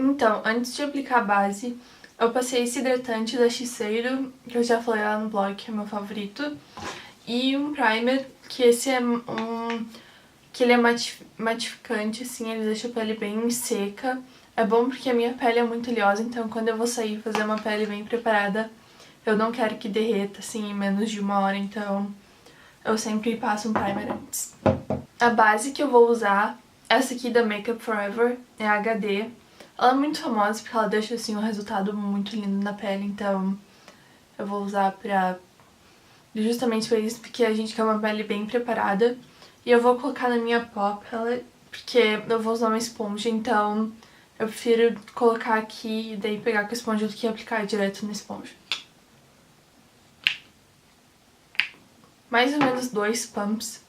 Então, antes de aplicar a base, eu passei esse hidratante da Shiseido, que eu já falei lá no blog, que é meu favorito. E um primer, que esse é que ele é matificante, assim, ele deixa a pele bem seca. É bom porque a minha pele é muito oleosa, então quando eu vou sair fazer uma pele bem preparada, eu não quero que derreta, assim, em menos de 1 hora, então eu sempre passo um primer antes. A base que eu vou usar, essa aqui da Makeup Forever, é a HD. Ela é muito famosa porque ela deixa, assim, um resultado muito lindo na pele, então eu vou usar justamente pra isso, porque a gente quer uma pele bem preparada. E eu vou colocar na minha pó palette, porque eu vou usar uma esponja, então eu prefiro colocar aqui e daí pegar com a esponja do que aplicar direto na esponja. Mais ou menos 2 pumps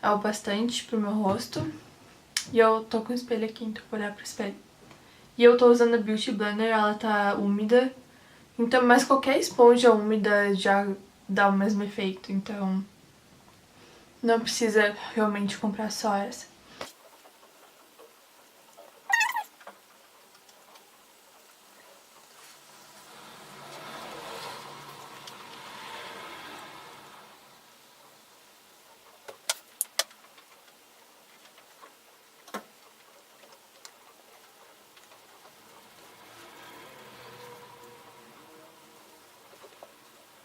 é o bastante pro meu rosto. E eu tô com o espelho aqui, então vou olhar pro espelho. E eu tô usando a Beauty Blender, ela tá úmida. Então, mas qualquer esponja úmida já dá o mesmo efeito, então não precisa realmente comprar só essa.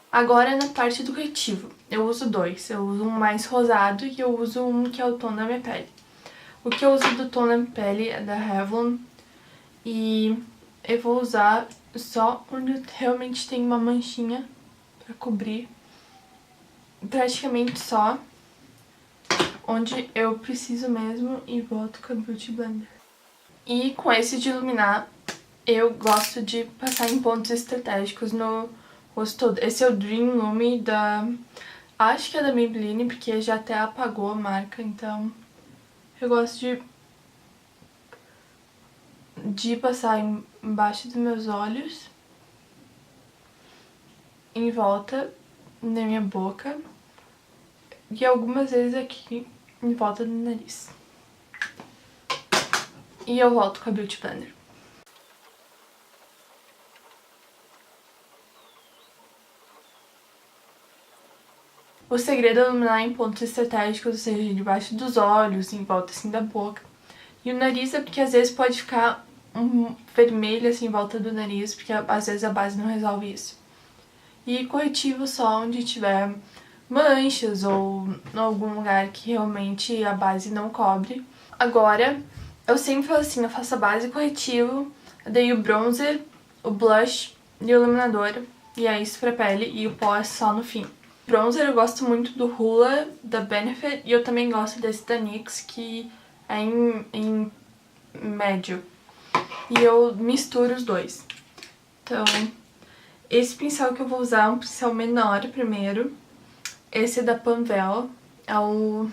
Agora na parte do corretivo, eu uso dois. Eu uso um mais rosado e eu uso um que é o tom da minha pele. O que eu uso do tom da minha pele é da Revlon e eu vou usar só onde realmente tem uma manchinha pra cobrir. Praticamente só onde eu preciso mesmo e volto com a Beauty Blender. E com esse de iluminar, eu gosto de passar em pontos estratégicos no rosto todo. Esse é o Dream Lumi da... acho que é da Maybelline, porque já até apagou a marca, então eu gosto de passar embaixo dos meus olhos, em volta na minha boca e algumas vezes aqui em volta do nariz. E eu volto com a Beauty Blender. O segredo é iluminar em pontos estratégicos, ou seja, debaixo dos olhos, em volta assim da boca. E o nariz é porque às vezes pode ficar um vermelho assim em volta do nariz, porque às vezes a base não resolve isso. E corretivo só onde tiver manchas ou em algum lugar que realmente a base não cobre. Agora, eu sempre faço assim, eu faço a base, corretivo, daí o bronzer, o blush e o iluminador. E é isso pra pele e o pó é só no fim. Bronzer eu gosto muito do Hoola, da Benefit, e eu também gosto desse da NYX, que é em médio. E eu misturo os dois. Então, esse pincel que eu vou usar é um pincel menor primeiro. Esse é da Panvel, é o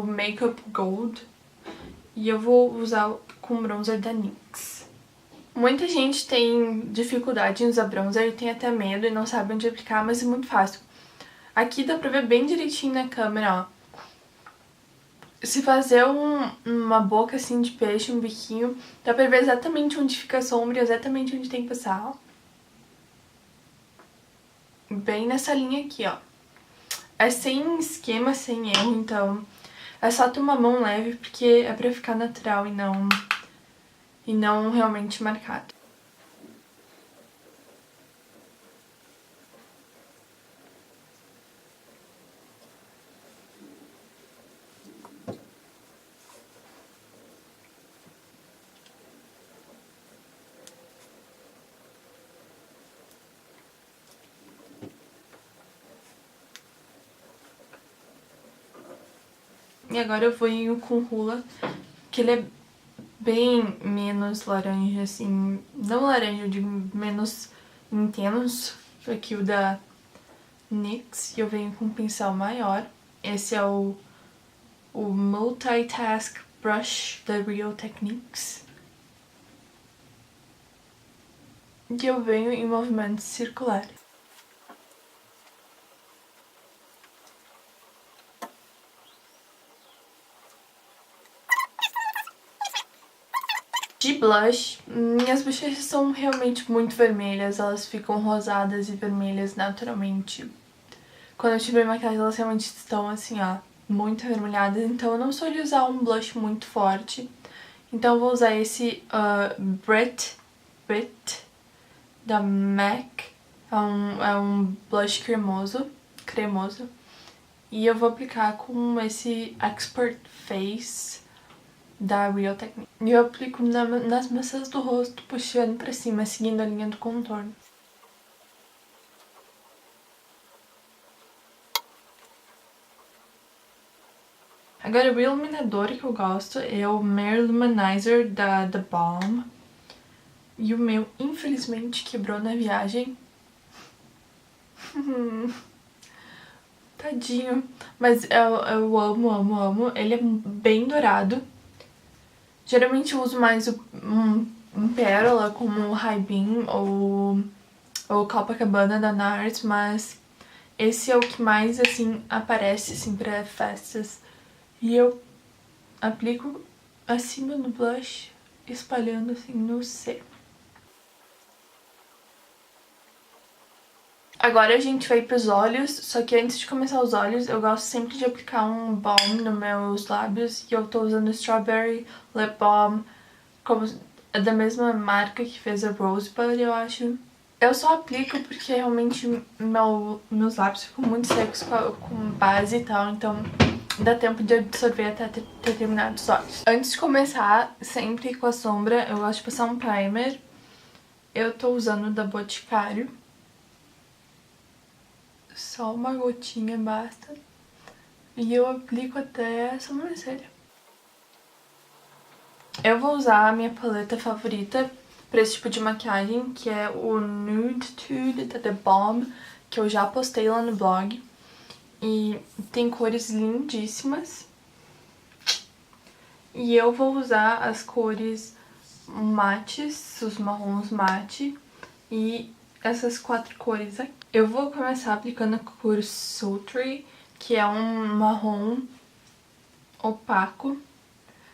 Makeup Gold. E eu vou usar com bronzer da NYX. Muita gente tem dificuldade em usar bronzer e tem até medo e não sabe onde aplicar, mas é muito fácil. Aqui dá pra ver bem direitinho na câmera, ó. Se fazer uma boca assim de peixe, um biquinho, dá pra ver exatamente onde fica a sombra e exatamente onde tem que passar, ó. Bem nessa linha aqui, ó. É sem esquema, sem erro, então é só ter uma mão leve, porque é pra ficar natural e não realmente marcado. E agora eu vou ir com o Hoola, que ele é bem menos laranja, assim... Não laranja, eu digo menos intenso do que o da NYX. E eu venho com um pincel maior. Esse é o Multitask Brush da Real Techniques. E eu venho em movimentos circulares. blush, minhas bochechas são realmente muito vermelhas, elas ficam rosadas e vermelhas naturalmente. Quando eu tirei maquiagem, elas realmente estão assim, ó, muito avermelhadas, então eu não sou de usar um blush muito forte. Então eu vou usar esse Brit da MAC, é um blush cremoso, e eu vou aplicar com esse Expert Face da Real Techniques. E eu aplico nas maçãs do rosto, puxando pra cima, seguindo a linha do contorno. Agora, o iluminador que eu gosto é o Mere Luminizer da The Balm. E o meu, infelizmente, quebrou na viagem. Tadinho. Mas eu amo. Ele é bem dourado. Geralmente eu uso mais um Pérola, como o High Beam ou Copacabana da NARS, mas esse é o que mais, assim, aparece, assim, pra festas. E eu aplico acima do blush, espalhando, assim, no C. Agora a gente vai pros olhos, só que antes de começar os olhos, eu gosto sempre de aplicar um balm nos meus lábios. E eu tô usando Strawberry Lip Balm, como é da mesma marca que fez a Rosebud, eu acho. Eu só aplico porque realmente meus lábios ficam muito secos com base e tal, então dá tempo de absorver até ter terminado os olhos. Antes de começar, sempre com a sombra, eu gosto de passar um primer. Eu tô usando o da Boticário. Só uma gotinha basta. E eu aplico até a sobrancelha. Eu vou usar a minha paleta favorita pra esse tipo de maquiagem, que é o Nude Tude da The Balm, que eu já postei lá no blog. E tem cores lindíssimas. E eu vou usar as cores mates, os marrons mate, e essas 4 cores aqui. Eu vou começar aplicando a cor Sultry, que é um marrom opaco.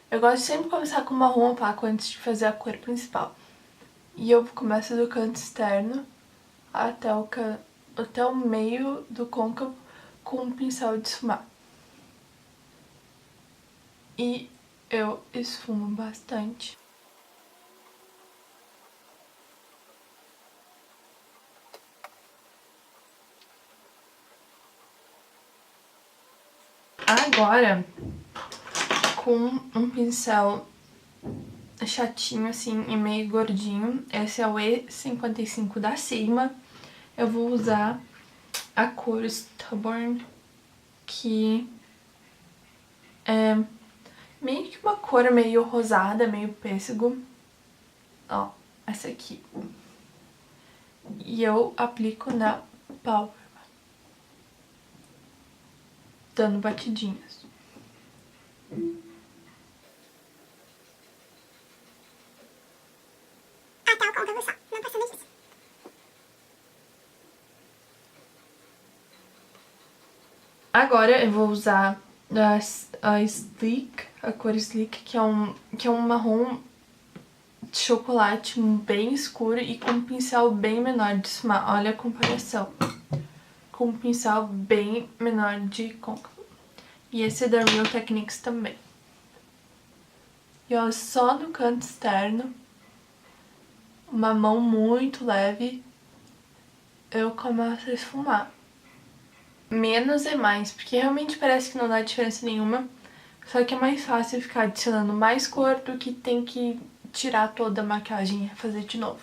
Eu gosto de sempre começar com marrom opaco antes de fazer a cor principal. E eu começo do canto externo até o meio do côncavo com um pincel de esfumar. E eu esfumo bastante. Agora, com um pincel chatinho assim e meio gordinho, esse é o E55 da Sigma, eu vou usar a cor Stubborn, que é meio que uma cor meio rosada, meio pêssego. Ó, essa aqui. E eu aplico na pálpebra, dando batidinhas. Até o côncavo só, não passando disso. Agora eu vou usar a Sleek, a cor Sleek, que é um marrom de chocolate bem escuro e com um pincel bem menor de esfumar. Olha a comparação. Com um pincel bem menor de côncavo. E esse é da Real Techniques também. E ó, só no canto externo, uma mão muito leve, eu começo a esfumar. Menos é mais, porque realmente parece que não dá diferença nenhuma. Só que é mais fácil ficar adicionando mais cor do que tem que tirar toda a maquiagem e fazer de novo.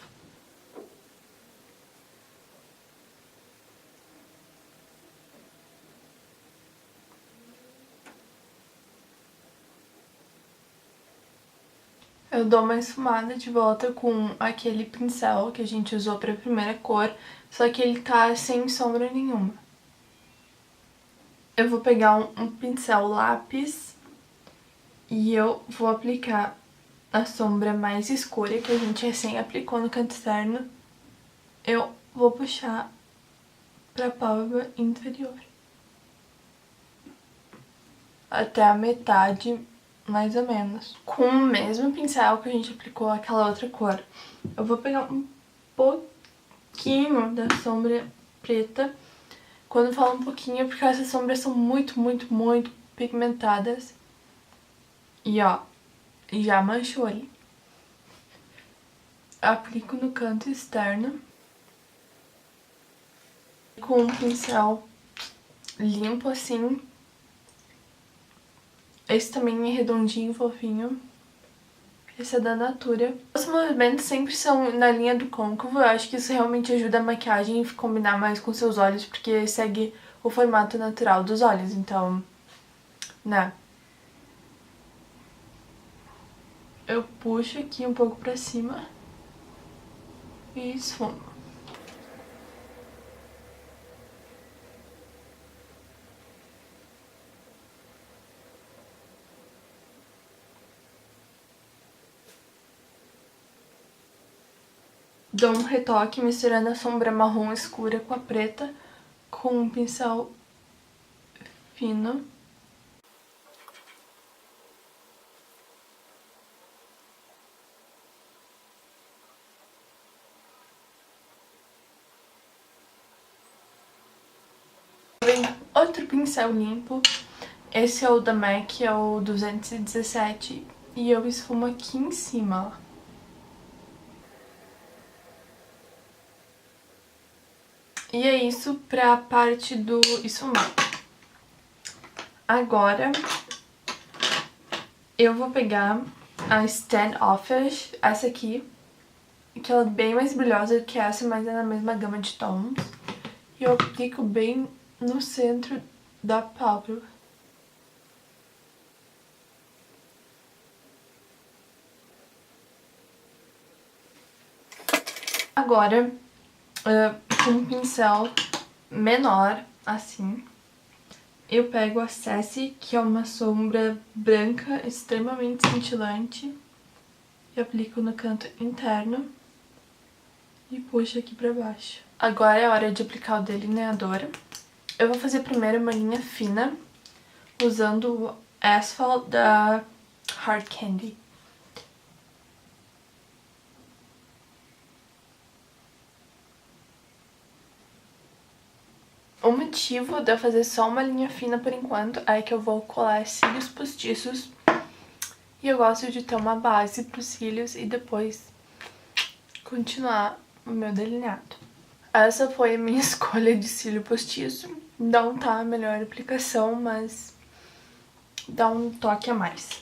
Eu dou uma esfumada de volta com aquele pincel que a gente usou pra primeira cor, só que ele tá sem sombra nenhuma. Eu vou pegar um pincel lápis e eu vou aplicar a sombra mais escura que a gente recém aplicou no canto externo. Eu vou puxar pra pálpebra inferior. Até a metade mais ou menos. Com o mesmo pincel que a gente aplicou aquela outra cor. Eu vou pegar um pouquinho da sombra preta. Quando eu falo um pouquinho é porque essas sombras são muito, muito, muito pigmentadas. E ó, já manchou ali. Aplico no canto externo. Com um pincel limpo assim. Esse também é redondinho, fofinho. Esse é da Natura. Os movimentos sempre são na linha do côncavo. Eu acho que isso realmente ajuda a maquiagem a combinar mais com seus olhos, porque segue o formato natural dos olhos, então, né? Eu puxo aqui um pouco pra cima e esfumo. Dou um retoque misturando a sombra marrom escura com a preta com um pincel fino. Vem outro pincel limpo. Esse é o da MAC, é o 217. E eu esfumo aqui em cima, ó. E é isso pra parte do esfumar. Agora, eu vou pegar a Standoffish, essa aqui, que ela é bem mais brilhosa do que essa, mas é na mesma gama de tons. E eu aplico bem no centro da pálpebra. Agora, com um pincel menor, assim, eu pego a Sassy, que é uma sombra branca extremamente cintilante, e aplico no canto interno e puxo aqui pra baixo. Agora é a hora de aplicar o delineador. Eu vou fazer primeiro uma linha fina, usando o Asphalt da Hard Candy. O motivo de eu fazer só uma linha fina por enquanto é que eu vou colar cílios postiços. E eu gosto de ter uma base pros cílios e depois continuar o meu delineado. Essa foi a minha escolha de cílio postiço. Não tá a melhor aplicação, mas dá um toque a mais.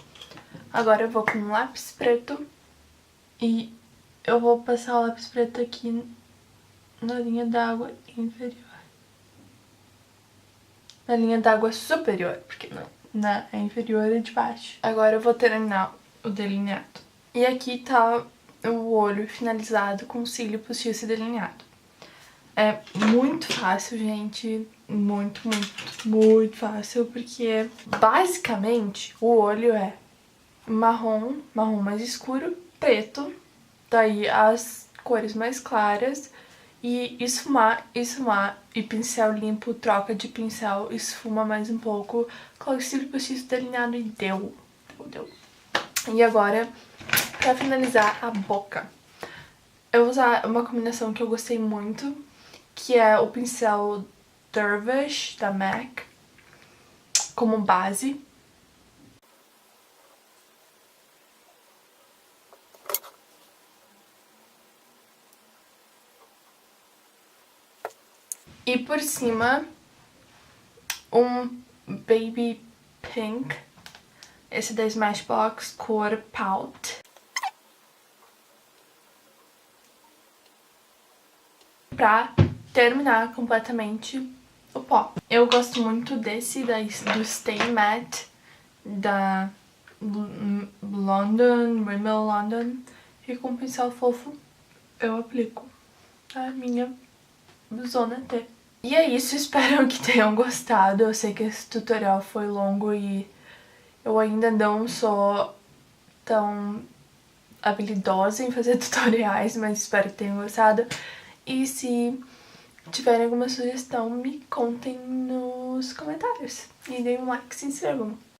Agora eu vou com um lápis preto e eu vou passar o lápis preto aqui na linha d'água inferior. Na linha d'água superior, porque não, na inferior é de baixo. Agora eu vou terminar o delineado. E aqui tá o olho finalizado com cílio postiço e delineado. É muito fácil, gente, muito, muito, muito fácil, porque basicamente o olho é marrom, marrom mais escuro, preto, daí as cores mais claras, e esfumar, esfumar, e pincel limpo, troca de pincel, esfuma mais um pouco, coloca o cílio postiço delineado e deu. E agora, pra finalizar a boca, eu vou usar uma combinação que eu gostei muito, que é o pincel Dervish da MAC como base. E por cima, um Baby Pink, esse da Smashbox, cor Pout. Pra terminar completamente o pó. Eu gosto muito desse, do Stay Matte, da London, Rimmel London. E com um pincel fofo eu aplico a minha zona T. E é isso, espero que tenham gostado. Eu sei que esse tutorial foi longo e eu ainda não sou tão habilidosa em fazer tutoriais, mas espero que tenham gostado. E se tiverem alguma sugestão, me contem nos comentários. E deem um like e se inscrevam.